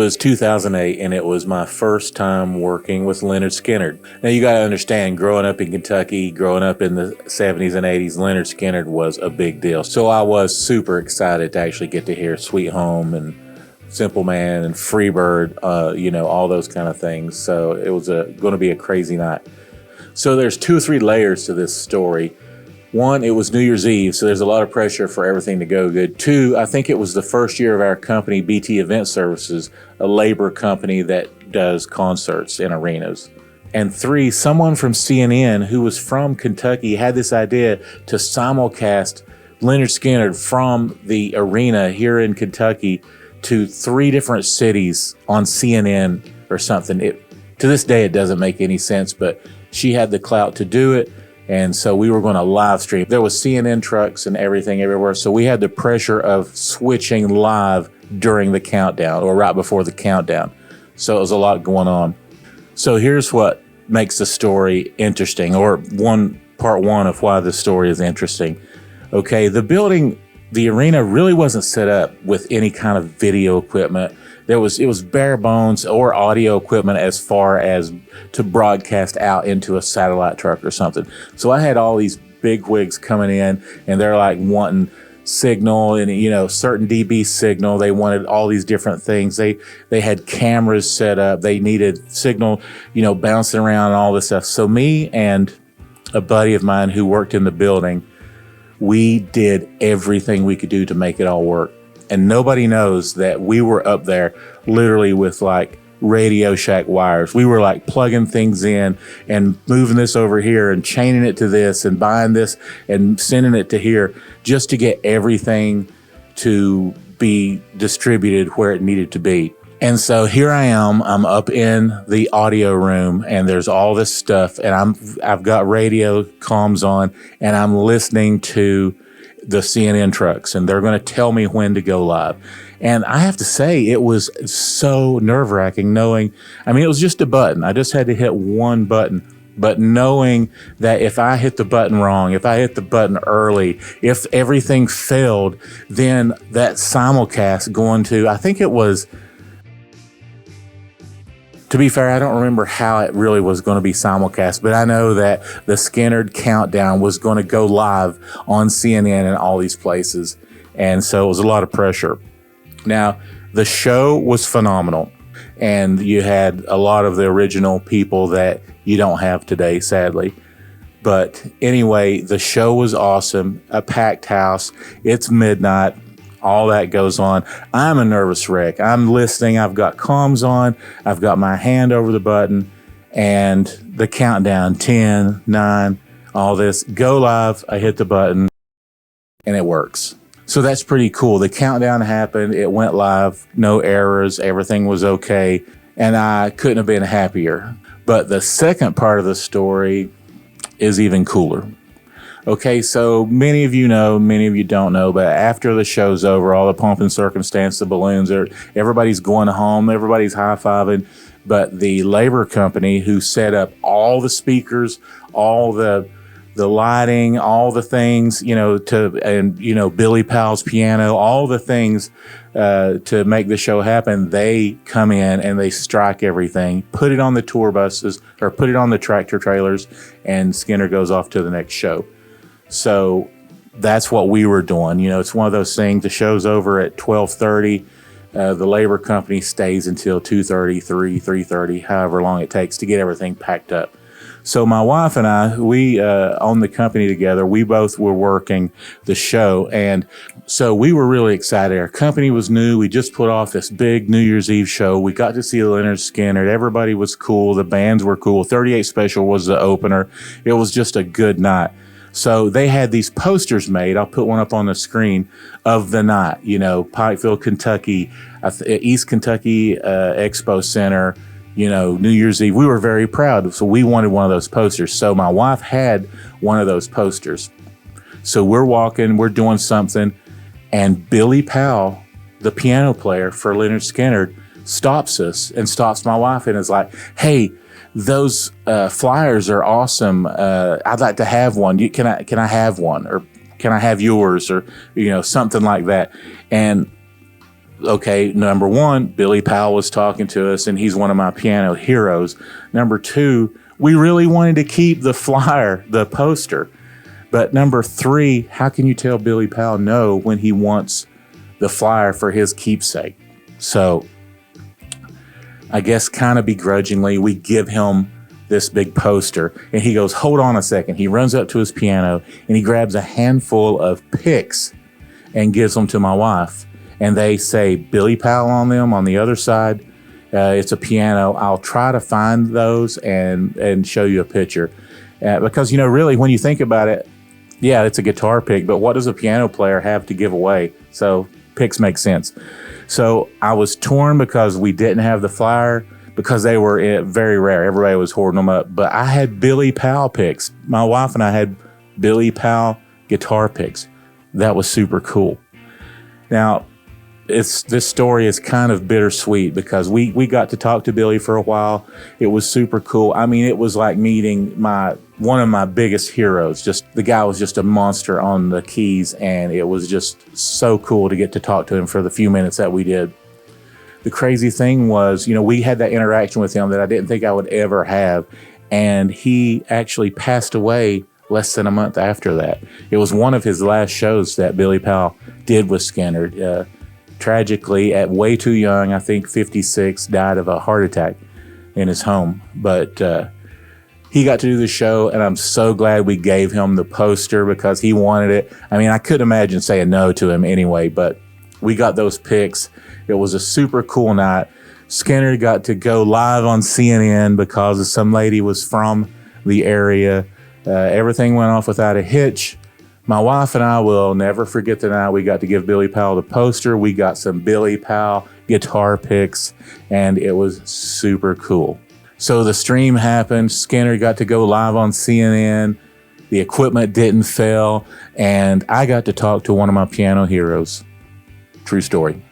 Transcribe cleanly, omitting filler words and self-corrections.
was 2008, and it was my first time working with Lynyrd Skynyrd. Now, you got to understand, growing up in Kentucky, growing up in the 70s and 80s, Lynyrd Skynyrd was a big deal. So I was super excited to actually get to hear Sweet Home and Simple Man and Freebird, all those kind of things. So it was going to be a crazy night. So there's 2 or 3 layers to this story. One, it was New Year's Eve, so there's a lot of pressure for everything to go good. 2, I think it was the first year of our company, BT Event Services, a labor company that does concerts in arenas. And 3, someone from CNN who was from Kentucky had this idea to simulcast Lynyrd Skynyrd from the arena here in Kentucky to 3 different cities on CNN or something. To this day, it doesn't make any sense, but she had the clout to do it. And so we were going to live stream. There was CNN trucks and everything everywhere. So we had the pressure of switching live during the countdown or right before the countdown. So it was a lot going on. So here's what makes the story interesting, or part one of why the story is interesting. Okay, the arena really wasn't set up with any kind of video equipment. It was bare bones or audio equipment as far as to broadcast out into a satellite truck or something. So I had all these big wigs coming in, and they're like wanting signal and certain dB signal. They wanted all these different things. They had cameras set up. They needed signal, bouncing around and all this stuff. So me and a buddy of mine who worked in the building, we did everything we could do to make it all work. And nobody knows that we were up there literally with like Radio Shack wires. We were like plugging things in and moving this over here and chaining it to this and buying this and sending it to here just to get everything to be distributed where it needed to be. And so here I am, I'm up in the audio room, and there's all this stuff, and I've got radio comms on, and I'm listening to the CNN trucks, and they're going to tell me when to go live. And I have to say, it was so nerve-wracking knowing, it was just a button. I just had to hit one button. But knowing that if I hit the button wrong, if I hit the button early, if everything failed, then that simulcast going to, I think it was, to be fair, I don't remember how it really was going to be simulcast, but I know that the Skynyrd countdown was going to go live on CNN and all these places. And so it was a lot of pressure. Now, the show was phenomenal, and you had a lot of the original people that you don't have today, sadly. But anyway, the show was awesome, a packed house. It's midnight. All that goes on. I'm a nervous wreck. I'm listening. I've got comms on. I've got my hand over the button, and the countdown, 10, 9, all this. Go live. I hit the button, and it works. So that's pretty cool. The countdown happened. It went live. No errors. Everything was okay. And I couldn't have been happier. But the second part of the story is even cooler. Okay, so many of you know, many of you don't know, but after the show's over, all the pomp and circumstance, the balloons everybody's going home, everybody's high-fiving, but the labor company who set up all the speakers, all the lighting, all the things, Billy Powell's piano, all the things to make the show happen, they come in and they strike everything, put it on the tour buses or put it on the tractor trailers, and Skynyrd goes off to the next show. So that's what we were doing. It's one of those things. The show's over at 12:30. The labor company stays until 2:30, 3:30, however long it takes to get everything packed up. So my wife and I, we own the company together. We both were working the show. And so we were really excited. Our company was new. We just put off this big New Year's Eve show. We got to see Lynyrd Skynyrd. Everybody was cool. The bands were cool. 38 Special was the opener. It was just a good night. So they had these posters made. I'll put one up on the screen of the night, Pikeville, Kentucky, East Kentucky Expo Center, New Year's Eve. We were very proud. So we wanted one of those posters. So my wife had one of those posters. So we're walking, we're doing something, and Billy Powell, the piano player for Lynyrd Skynyrd, stops us and stops my wife and is like, "Hey, those flyers are awesome. I'd like to have one. Can I have one, or can I have yours, or something like that?" And okay, number one, Billy Powell was talking to us, and he's one of my piano heroes. Number two, we really wanted to keep the flyer, the poster. But number three, how can you tell Billy Powell no when he wants the flyer for his keepsake? So I guess kind of begrudgingly, we give him this big poster, and he goes, hold on a second. He runs up to his piano and he grabs a handful of picks and gives them to my wife. And they say Billy Powell on them on the other side. It's a piano. I'll try to find those and show you a picture. Because, you know, really, when you think about it, yeah, it's a guitar pick, but what does a piano player have to give away? So picks make sense. So I was torn because we didn't have the flyer, because they were very rare. Everybody was hoarding them up. But I had Billy Powell picks. My wife and I had Billy Powell guitar picks. That was super cool. Now, this story is kind of bittersweet because we got to talk to Billy for a while. It was super cool. I mean, it was like meeting one of my biggest heroes. Just the guy was just a monster on the keys, and it was just so cool to get to talk to him for the few minutes that we did. The crazy thing was, you know, we had that interaction with him that I didn't think I would ever have, and he actually passed away less than a month after that. It was one of his last shows that Billy Powell did with Skynyrd. Tragically, at way too young, I think 56, died of a heart attack in his home. But he got to do the show, and I'm so glad we gave him the poster because he wanted it. I mean, I couldn't imagine saying no to him anyway, but we got those pics. It was a super cool night. Skynyrd got to go live on CNN because some lady was from the area. Everything went off without a hitch. My wife and I will never forget the night we got to give Billy Powell the poster. We got some Billy Powell guitar picks, and it was super cool. So the stream happened. Skynyrd got to go live on CNN. The equipment didn't fail, and I got to talk to one of my piano heroes. True story.